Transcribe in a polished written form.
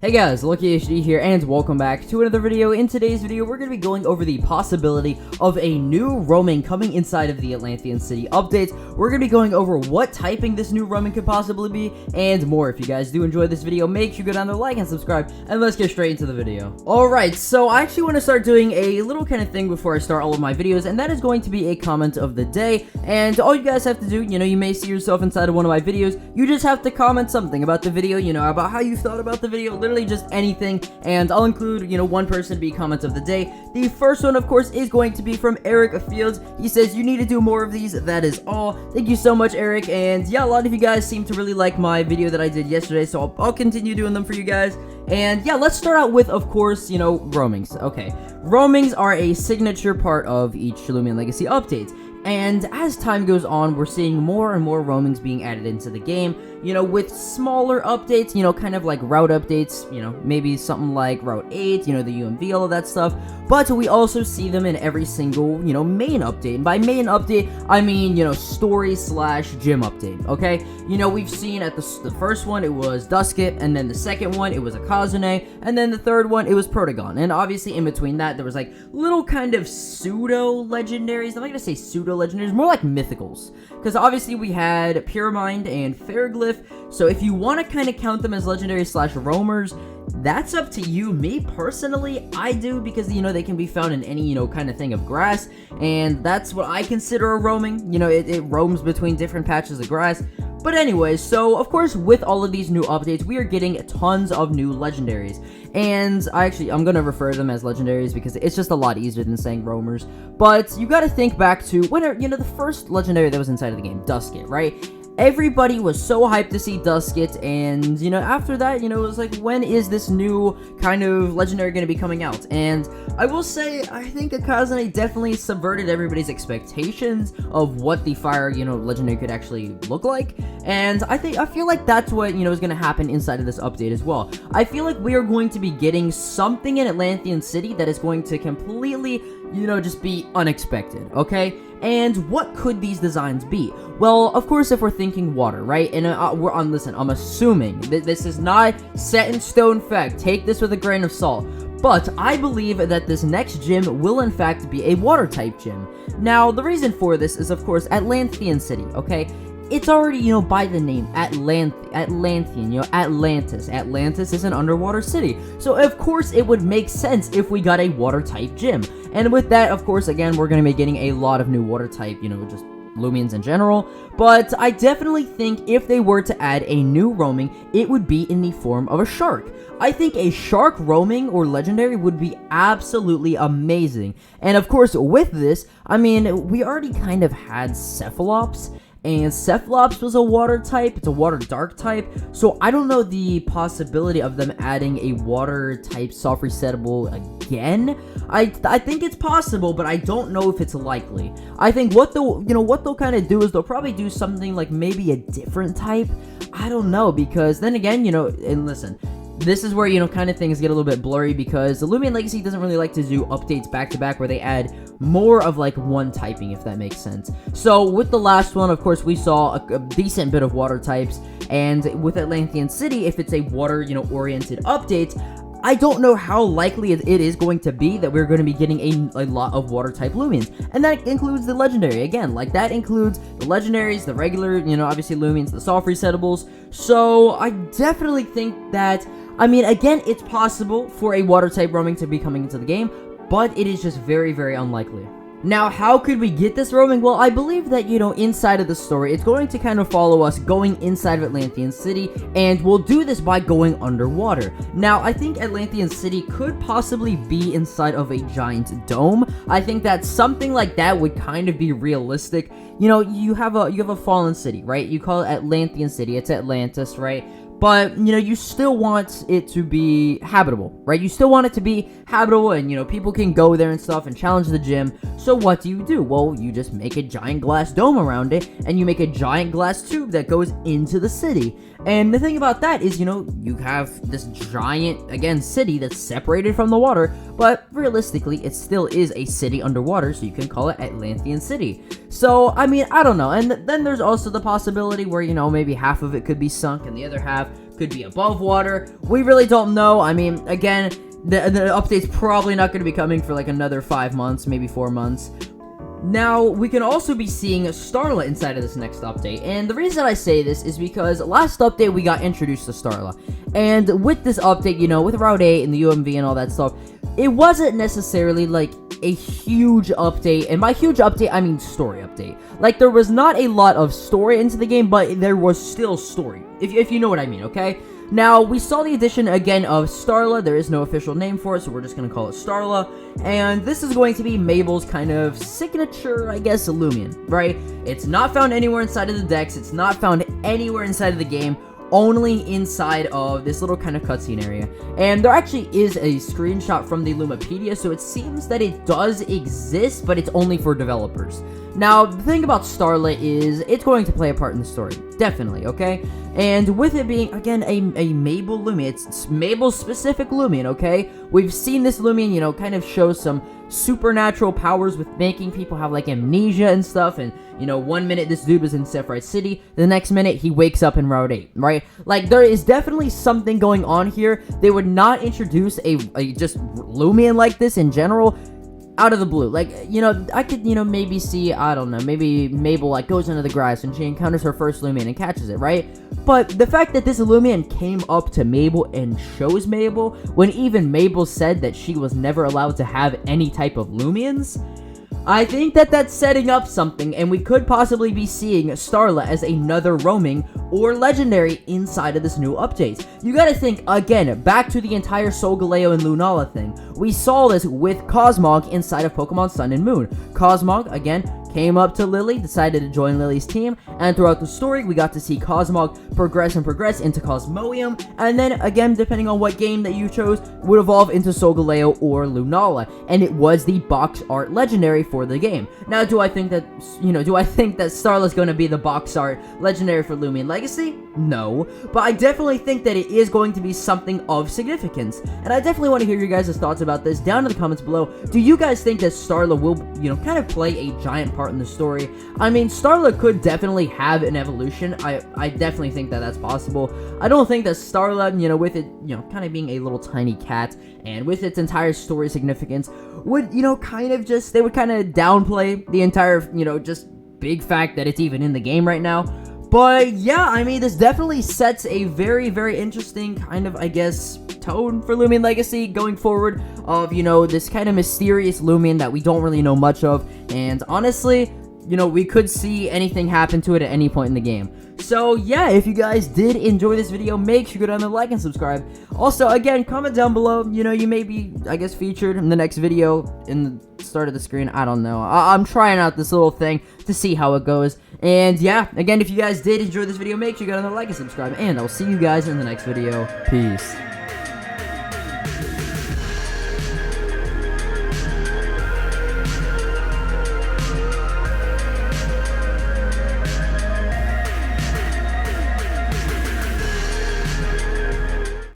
Hey guys, LuckyHD here, and welcome back to another video. In today's video, we're going to be going over the possibility of a new roaming coming inside of the Atlanthian City updates. We're going to be going over what typing this new roaming could possibly be, and more. If you guys do enjoy this video, make sure you go down there, like, and subscribe, and let's get straight into the video. Alright, so I actually want to start doing a little kind of thing before I start all of my videos, and that is going to be a comment of the day. And all you guys have to do, you may see yourself inside of one of my videos, you just have to comment something about the video, about how you thought about the video, literally just anything, and I'll include, one person to be comments of the day. The first one, of course, is going to be from Eric Fields. He says, you need to do more of these, that is all. Thank you so much, Eric, and yeah, a lot of you guys seem to really like my video that I did yesterday, so I'll continue doing them for you guys. And yeah, let's start out with, of course, roamings. Okay, roamings are a signature part of each Loomian Legacy update. And as time goes on, we're seeing more and more roamings being added into the game, with smaller updates, kind of like route updates, maybe something like Route 8, the UMV, all of that stuff. But we also see them in every single, main update. And by main update, I mean, story/gym update, okay? We've seen at the first one, it was Duskit, and then the second one, it was Akazune, and then the third one, it was Protagon. And obviously, in between that, there was, like, little kind of pseudo-legendaries. I'm not gonna say pseudo-legendaries, more like mythicals. Because obviously, we had Pyramind and Fairglyph, so if you want to kind of count them as legendary/roamers, that's up to you. Me, personally, I do, because, they can be found in any, kind of thing of grass, and that's what I consider a roaming. It roams between different patches of grass. But anyways, so, of course, with all of these new updates, we are getting tons of new legendaries. And I'm gonna refer to them as legendaries because it's just a lot easier than saying roamers. But you gotta think back to when, the first legendary that was inside of the game, Duskit, right? Everybody was so hyped to see Duskit, and, after that, it was like, when is this new kind of legendary going to be coming out? And I will say, I think Akazune definitely subverted everybody's expectations of what the fire, legendary could actually look like. And I feel like that's what, is going to happen inside of this update as well. I feel like we are going to be getting something in Atlanthean City that is going to completely, just be unexpected, okay? And what could these designs be? Well, of course, if we're thinking water, right? And listen, I'm assuming this is not set in stone fact. Take this with a grain of salt. But I believe that this next gym will in fact be a water type gym. Now, the reason for this is, of course, Atlanthian City, okay? It's already, by the name, Atlanthian, Atlantis. Atlantis is an underwater city. So, of course, it would make sense if we got a water-type gym. And with that, of course, again, we're going to be getting a lot of new water-type, just Loomians in general. But I definitely think if they were to add a new roaming, it would be in the form of a shark. I think a shark roaming or legendary would be absolutely amazing. And, of course, with this, I mean, we already kind of had Cephalops. And Cephalops was a water type, it's a water dark type, so I don't know the possibility of them adding a water type soft resettable again. I think it's possible, but I don't know if it's likely. I think what they'll kind of do is they'll probably do something like maybe a different type. I don't know, because then again, and listen, this is where, kind of things get a little bit blurry, because the Loomian Legacy doesn't really like to do updates back-to-back where they add more of, like, one typing, if that makes sense. So, with the last one, of course, we saw a decent bit of water types, and with Atlanthean City, if it's a water, oriented update, I don't know how likely it is going to be that we're going to be getting a lot of water-type Loomians. And that includes the legendary. Again, like, that includes the legendaries, the regular, obviously Loomians, the soft resettables. So, I definitely think that, I mean, again, it's possible for a water-type roaming to be coming into the game, but it is just very, very unlikely. Now, how could we get this roaming? Well, I believe that, inside of the story, it's going to kind of follow us going inside of Atlanthean City, and we'll do this by going underwater. Now, I think Atlanthean City could possibly be inside of a giant dome. I think that something like that would kind of be realistic. You have a fallen city, right? You call it Atlanthean City. It's Atlantis, right? But, you still want it to be habitable, right? You still want it to be habitable, and, people can go there and stuff and challenge the gym. So what do? Well, you just make a giant glass dome around it, and you make a giant glass tube that goes into the city. And the thing about that is, you have this giant, again, city that's separated from the water, but realistically, it still is a city underwater, so you can call it Atlanthian City. So, I mean, I don't know. And then there's also the possibility where, maybe half of it could be sunk and the other half could be above water. We really don't know. I mean, again, the update's probably not going to be coming for like another 5 months, maybe 4 months. Now, we can also be seeing Starla inside of this next update, and the reason I say this is because last update we got introduced to Starla, and with this update, you know, with Route 8 and the UMV and all that stuff, it wasn't necessarily like a huge update, and by huge update, I mean story update. Like, there was not a lot of story into the game, but there was still story, if you know what I mean, okay? Now, we saw the addition again of Starla. There is no official name for it, so we're just going to call it Starla. And this is going to be Mabel's kind of signature, I guess, Loomian, right? It's not found anywhere inside of the decks. It's not found anywhere inside of the game. Only inside of this little kind of cutscene area. And there actually is a screenshot from the Lumapedia, so it seems that it does exist, but it's only for developers. Now, the thing about Starla is it's going to play a part in the story. Definitely, okay? And with it being, again, a Mabel Loomian, it's Mabel's specific Loomian, okay? We've seen this Loomian, you know, kind of show some supernatural powers with making people have, like, amnesia and stuff, and, you know, 1 minute this dude was in Sephiroth City, the next minute he wakes up in Route 8, right? Like, there is definitely something going on here. They would not introduce a just Loomian like this in general out of the blue. Like, you know, I could, you know, maybe see, I don't know, maybe Mabel, like, goes into the grass and she encounters her first Loomian and catches it, right? But the fact that this Loomian came up to Mabel and shows Mabel, when even Mabel said that she was never allowed to have any type of Loomians, I think that that's setting up something, and we could possibly be seeing Starla as another roaming or legendary inside of this new update. You gotta think, again, back to the entire Solgaleo and Lunala thing. We saw this with Cosmog inside of Pokemon Sun and Moon. Cosmog, again, came up to Lily, decided to join Lily's team, and throughout the story, we got to see Cosmog progress into Cosmoem, and then, again, depending on what game that you chose, would evolve into Solgaleo or Lunala, and it was the box art legendary for the game. Now, do I think that Starla's gonna be the box art legendary for Loomian Legacy? No, but I definitely think that it is going to be something of significance, and I definitely want to hear your guys' thoughts about this down in the comments below. Do you guys think that Starla will, you know, kind of play a giant part in the story? I mean, Starla could definitely have an evolution. I definitely think that that's possible. I don't think that Starla, you know, with it, you know, kind of being a little tiny cat, and with its entire story significance, would, you know, kind of just, they would kind of downplay the entire, you know, just big fact that it's even in the game right now. But yeah, I mean, this definitely sets a very, very interesting kind of, I guess, tone for Loomian Legacy going forward of, you know, this kind of mysterious Loomian that we don't really know much of, and honestly, you know, we could see anything happen to it at any point in the game. So yeah, if you guys did enjoy this video, make sure you go down there, like and subscribe. Also, again, comment down below. You know, you may be, I guess, featured in the next video in the start of the screen. I don't know. I'm trying out this little thing to see how it goes. And yeah, again, if you guys did enjoy this video, make sure you go down there, like and subscribe. And I'll see you guys in the next video. Peace.